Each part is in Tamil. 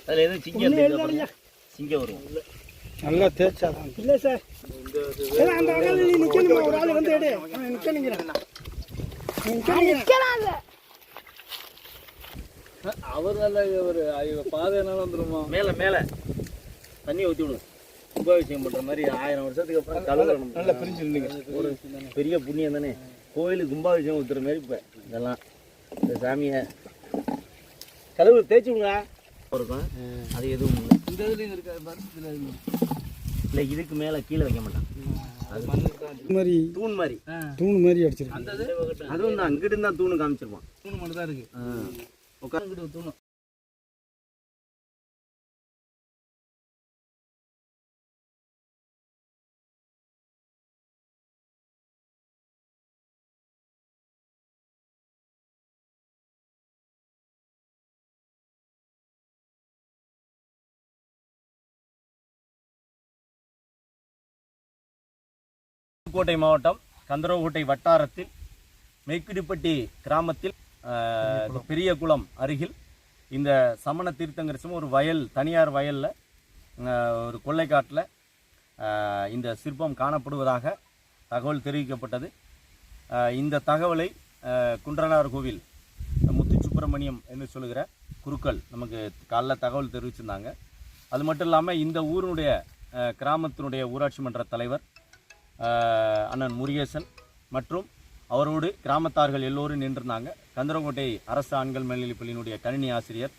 அதில் எதுவும் சிங்கம் வரும் நல்லா தேய்ச்சாதான் இல்லை சார். அந்த நிற்கணுமா ஒரு ஆள் வந்து எடு அவர் நல்ல ஒரு பாதை என்ன வந்துருமா மேலே மேலே தண்ணியை ஊற்றி விடுங்க. கும்பாபிஷேகம் பண்ணுற மாதிரி 1000 வருஷத்துக்கு அப்புறம் கலவரம் நல்லா பிரிஞ்சுருந்தீங்க. ஒரு பெரிய புண்ணியம் தானே. கோயிலுக்கு கும்பாபிஷேகம் ஊற்றுற மாதிரி இப்போ இதெல்லாம் இந்த சாமியை கழுவு தேய்ச்சி விடுங்க இருக்கும். அது எதுவும் இல்லை. இந்த இதுலேயும் இருக்காது இல்லை, இதுக்கு மேலே கீழே வைக்க மாட்டான். அது மாதிரி தூண் மாதிரி அடிச்சிருக்கேன். அதுவும் தான் அங்கிட்டு தான் தூணு காமிச்சிருப்பான். தூண் மட்டும் தான் இருக்கு. உட்காந்துக்கிட்டு தூணு. புதுக்கோட்டை மாவட்டம் கந்தரவக்கோட்டை வட்டாரத்தில் மெய்க்குடிப்பட்டி கிராமத்தில் பெரியகுளம் அருகில் இந்த சமண தீர்த்தங்கரிசம் ஒரு வயல், தனியார் வயலில் ஒரு கொள்ளைக்காட்டில் இந்த சிற்பம் காணப்படுவதாக தகவல் தெரிவிக்கப்பட்டது. இந்த தகவலை குன்றனார் கோவில் முத்து சுப்பிரமணியம் என்று சொல்லுகிற குருக்கள் நமக்கு காலைல தகவல் தெரிவிச்சிருந்தாங்க. அது மட்டும் இல்லாமல் இந்த ஊருடைய கிராமத்தினுடைய ஊராட்சி மன்ற தலைவர் அண்ணன் முருகேசன் மற்றும் அவரோடு கிராமத்தார்கள் எல்லோரும் நின்றிருந்தாங்க. கந்தரவக்கோட்டை அரசு ஆண்கள் மேல்நிலைப்பள்ளியினுடைய கணினி ஆசிரியர்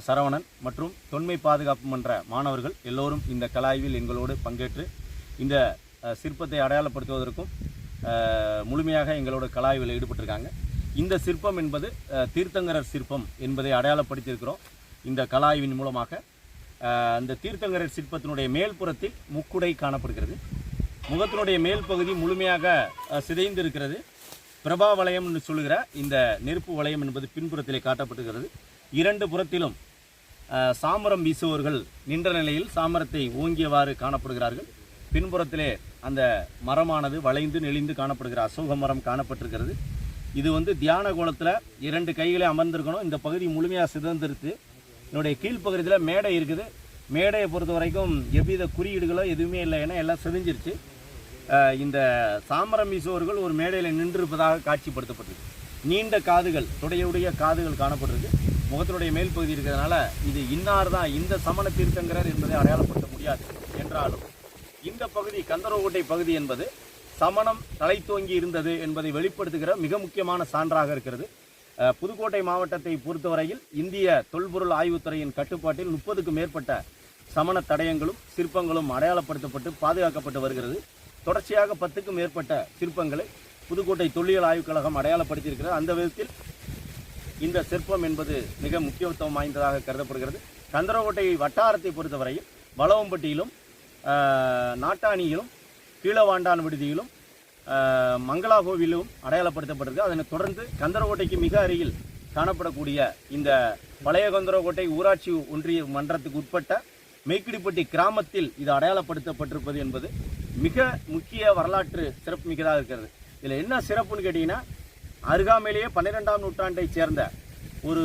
சரவணன் மற்றும் தொன்மை பாதுகாப்பு மன்ற மாணவர்கள் எல்லோரும் இந்த கலாய்வில் எங்களோடு பங்கேற்று இந்த சிற்பத்தை அடையாளப்படுத்துவதற்கும் முழுமையாக எங்களோட கலாய்வில் ஈடுபட்டிருக்காங்க. இந்த சிற்பம் என்பது தீர்த்தங்கரர் சிற்பம் என்பதை அடையாளப்படுத்தியிருக்கிறோம். இந்த கலாய்வின் மூலமாக அந்த தீர்த்தங்கரர் சிற்பத்தினுடைய மேல்புறத்தில் முக்குடை காணப்படுகிறது. முகத்தினுடைய மேல் பகுதி முழுமையாக சிதைந்து இருக்கிறது. பிரபா வளையம் என்று சொல்லுகிற இந்த நெருப்பு வளையம் என்பது பின்புறத்திலே காட்டப்பட்டுகிறது. 2 புறத்திலும் சாமரம் வீசுபவர்கள் நின்ற நிலையில் சாமரத்தை ஓங்கியவாறு காணப்படுகிறார்கள். பின்புறத்திலே அந்த மரமானது வளைந்து நெளிந்து காணப்படுகிற அசோக மரம் காணப்பட்டிருக்கிறது. இது தியான கோலத்தில் 2 கைகளை அமர்ந்திருக்கணும். இந்த பகுதி முழுமையாக சிதைந்திருக்கு. என்னுடைய கீழ்ப்பகுதியில் மேடை இருக்குது. மேடையை பொறுத்த வரைக்கும் எவ்வித குறியீடுகளோ எதுவுமே இல்லை, ஏன்னா எல்லாம் சிதைஞ்சிருச்சு. இந்த சாமரம் வீசுவர்கள் ஒரு மேடையில் நின்றிருப்பதாக காட்சிப்படுத்தப்பட்டிருக்கு. நீண்ட காதுகள், தொடையுடைய காதுகள் காணப்பட்டிருக்கு. முகத்தினுடைய மேல் பகுதி இருக்கிறதுனால இது இன்னார் தான் இந்த சமண தீர்த்தங்கரர் என்பதை அடையாளப்படுத்த முடியாது. என்றாலும் இந்த பகுதி கந்தரவக்கோட்டை பகுதி என்பது சமணம் தலை தோங்கி இருந்தது என்பதை வெளிப்படுத்துகிற மிக முக்கியமான சான்றாக இருக்கிறது. புதுக்கோட்டை மாவட்டத்தை பொறுத்தவரையில் இந்திய தொல்பொருள் ஆய்வுத்துறையின் கட்டுப்பாட்டில் 30க்கும் மேற்பட்ட சமண தடயங்களும் சிற்பங்களும் அடையாளப்படுத்தப்பட்டு பாதுகாக்கப்பட்டு வருகிறது. தொடர்ச்சியாக 10க்கும் மேற்பட்ட சிற்பங்களை புதுக்கோட்டை தொல்லியல் ஆய்வுக் கழகம் அடையாளப்படுத்தியிருக்கிறது. அந்த விதத்தில் இந்த சிற்பம் என்பது மிக முக்கியத்துவம் வாய்ந்ததாக கருதப்படுகிறது. கந்தரவக்கோட்டை வட்டாரத்தை பொறுத்தவரையில் வளவம்பட்டியிலும் நாட்டாணியிலும் கீழவாண்டான் விடுதியிலும் மங்களா கோவிலும் அடையாளப்படுத்தப்பட்டிருக்கு. அதனைத் தொடர்ந்து கந்தரவக்கோட்டைக்கு மிக அருகில் காணப்படக்கூடிய இந்த பழைய கந்தரவக்கோட்டை ஊராட்சி ஒன்றிய மன்றத்துக்கு உட்பட்ட மெய்க்குடிப்பட்டி கிராமத்தில் இது அடையாளப்படுத்தப்பட்டிருப்பது என்பது மிக முக்கிய வரலாற்று சிறப்பு மிக்கதாக இருக்கிறது. இதில் என்ன சிறப்புன்னு கேட்டிங்கன்னா, அருகாமையிலேயே 12ஆம் நூற்றாண்டைச் சேர்ந்த ஒரு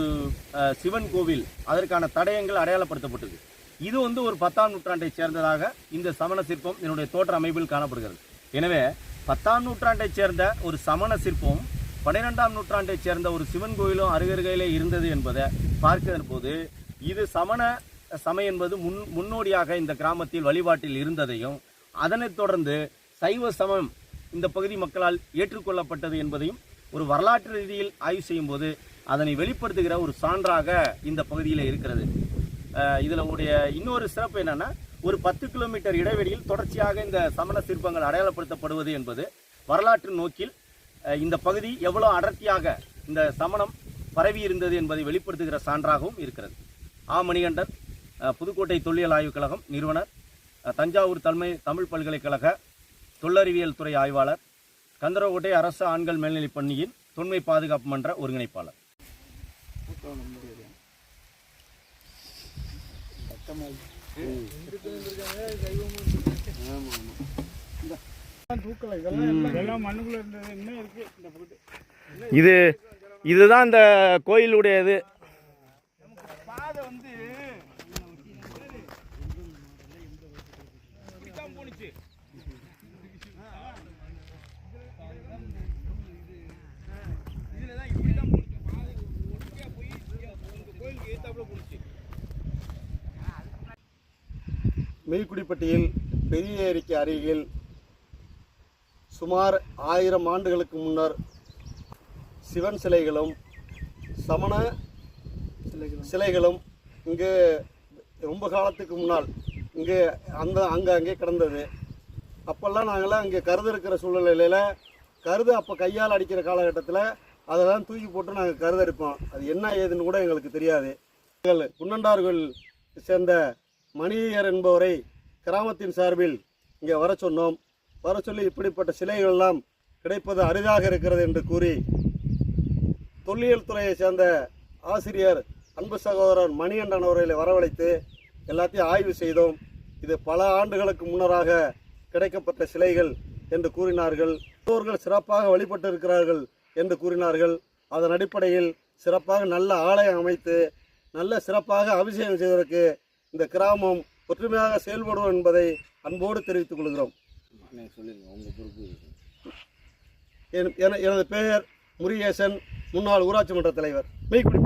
சிவன் கோவில், அதற்கான தடயங்கள் அடையாளப்படுத்தப்பட்டிருக்கு. இது ஒரு 10ஆம் நூற்றாண்டைச் சேர்ந்ததாக இந்த சமண சிற்பம் என்னுடைய தோற்ற அமைப்பில் காணப்படுகிறது. எனவே 10ஆம் நூற்றாண்டைச் சேர்ந்த ஒரு சமண சிற்பம் 12ஆம் நூற்றாண்டைச் சேர்ந்த ஒரு சிவன் கோயிலும் அருகருகையிலே இருந்தது என்பதை பார்க்கிற போது இது சமண சமயம் என்பது முன்னோடியாக இந்த கிராமத்தில் வழிபாட்டில் இருந்ததையும், அதனைத் தொடர்ந்து சைவ சமயம் இந்த பகுதி மக்களால் ஏற்றுக்கொள்ளப்பட்டது என்பதையும் ஒரு வரலாற்று ரீதியில் ஆய்வு செய்யும் போது அதனை வெளிப்படுத்துகிற ஒரு சான்றாக இந்த பகுதியில் இருக்கிறது. இதில் உடைய இன்னொரு சிறப்பு என்னன்னா, ஒரு 10 கிலோமீட்டர் இடைவெளியில் தொடர்ச்சியாக இந்த சமண சிற்பங்கள் அடையாளப்படுத்தப்படுவது என்பது வரலாற்று நோக்கில் இந்த பகுதி எவ்வளவு அடர்த்தியாக இந்த சமணம் பரவி இருந்தது என்பதை வெளிப்படுத்துகிற சான்றாகவும் இருக்கிறது. மணிகண்டன், புதுக்கோட்டை தொல்லியல் ஆய்வுக் கழகம் நிறுவனர், தஞ்சாவூர் தமிழ் பல்கலைக்கழக தொல்லறிவியல் துறை ஆய்வாளர், கந்தரவக்கோட்டை அரசு ஆண்கள் மேல்நிலைப் பள்ளியின் தொன்மை பாதுகாப்பு மன்ற ஒருங்கிணைப்பாளர். இது இதுதான் இந்த கோயிலுடைய இது. பாதை வந்து மெய்க்குடிப்பட்டியில் பெரிய ஏரிக்கு அருகில் சுமார் 1000 ஆண்டுகளுக்கு முன்னர் சிவன் சிலைகளும் சமண சிலைகளும் இங்கே ரொம்ப காலத்துக்கு முன்னால் இங்கே அங்கே கிடந்தது. அப்போல்லாம் நாங்கள்லாம் இங்கே கருது இருக்கிற சூழ்நிலையில் கருது அப்போ கையால் அடிக்கிற காலகட்டத்தில் அதெல்லாம் தூக்கி போட்டு நாங்கள் கருது அடிப்போம். அது என்ன ஏதுன்னு கூட எங்களுக்கு தெரியாது. எங்கள் குன்னண்டார்கள் சேர்ந்த மணியர் என்பவரை கிராமத்தின் சார்பில் இங்கே வர சொன்னோம். வர சொல்லி இப்படிப்பட்ட சிலைகள் எல்லாம் கிடைப்பது அரிதாக இருக்கிறது என்று கூறி தொல்லியல் துறையை சேர்ந்த ஆசிரியர் அன்பு சகோதரர் மணிகண்டன் அவர்களை வரவழைத்து எல்லாத்தையும் ஆய்வு செய்தோம். இது பல ஆண்டுகளுக்கு முன்னராக கிடைக்கப்பட்ட சிலைகள் என்று கூறினார்கள். முன்னோர்கள் சிறப்பாக வழிபட்டு இருக்கிறார்கள் என்று கூறினார்கள். அதன் அடிப்படையில் சிறப்பாக நல்ல ஆலயம் அமைத்து நல்ல சிறப்பாக அபிஷேகம் செய்வதற்கு இந்த கிராமம் ஒற்றுமையாக செயல்படும் என்பதை அன்போடு தெரிவித்துக் கொள்கிறோம். எனது பெயர் முருகேசன், முன்னாள் ஊராட்சி மன்ற தலைவர், மெய்க்குடி.